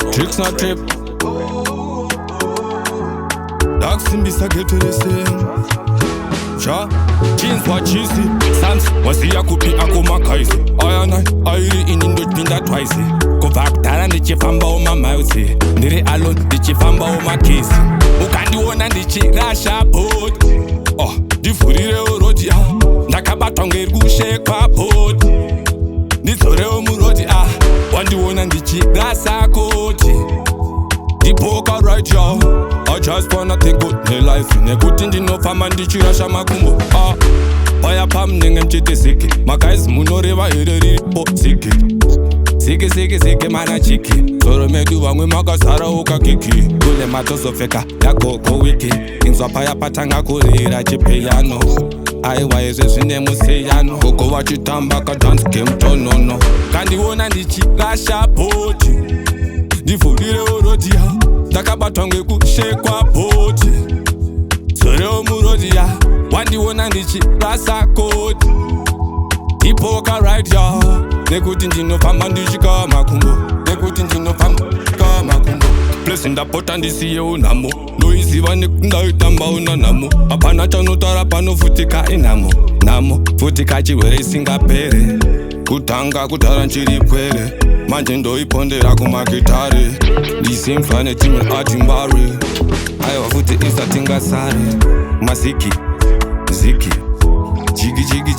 Tricks not trip. Dark simbisa get to the same. Sha, jeans what cheesy. Sans, wasi ya kupi akuma kaisi. Ayana, ayiri inindo pinda twice. Kuvakutara ndichifamba umamausi. Ndiri alone ndichifamba umakisi. Ukandiona ndichirasha boat. Oh, ndivhurire urodi ndakabatwa ngerikushekwa boat. Ndizore umurodi wandiona ndichirasa koti. Ndipoka right yo, I just wanna take good life. Nekuti ndinofamba ndichirasha makumbo. Paya pam nenge mchiti siki. Makaisi munoreva ireripo siki. Siki mana chiki. Soro medu wangwe makasara ukakiki. Kule matozofeka yako wiki. Inzwa paya patanga kurira chipeyano. Aiwa izwe zvine museyano. Koko wachitamba ka dance game tonono. Kandiona ndichirasha boti. Ndivhurire urodiya ndakabatwa ngekushekwa boti. Sore umurodiya wandiona ndichirasa koti. Ipoka right ya nekuti ndinofamba ndichika makumbo. Nekuti ndinofamba ndichika makumbo. Place ndapota ndisiye unamo. Noiziva nekundaitamba unanamo. Hapana chanotara panofutika inamo. Namo futika chihwere isingapere. Kutanga kutara nchiripwere. Manje ndoipondera kumakitare. Ndisimfla netimwe atimbare. Aiwa futi isatingasare. Maziki, ziki.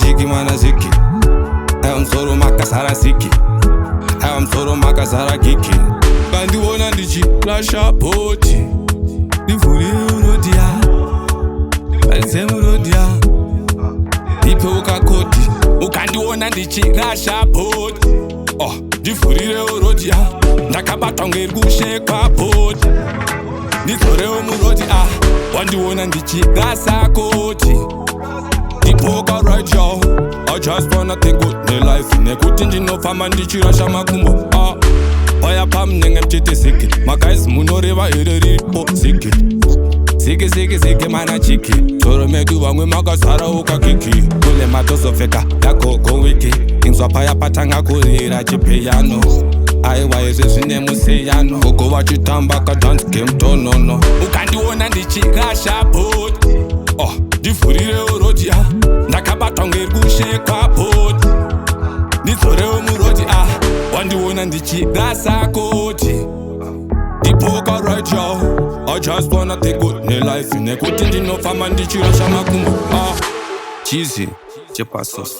Jigi mana ziki. Aiwa msoro makasara ziki. Aiwa msoro makasara kiki. Kandiona ndichirasha boti. Ndivhurire urodiya ndiparize urodiya ndipeuka koti. Ukandiona ndichirasha boti. Ndivhurire urodiya ndakabatwa ngerikushekwa boti. Ndizore umurodi wandiona ndichirasa koti. Ndipoka right yo, I just wanna take good life. Nekuti ndinofamba ndichirasha makumbo. Paya pam nenge mchiti siki. Makaisi munoreva ireripo siki. Siki mana chiki. Soro medu wangwe makasara ukakiki. Kule matozofeka yako wiki. Inzwa paya patanga kurira chipeyano. Aiwa izwe zvine museyano. Koko wachitamba ka dance game tonono. Ukandiona ndichirasha boti. Ndivhurire urodiya ndakabatwa ngerikushekwa boti. Ndizore umurodi wandiona ndichirasa koti. Ndipoka right yo, I just wanna take good life. Nekuti ndinofamba ndichirasha makumbo. Cheesy, chepasos.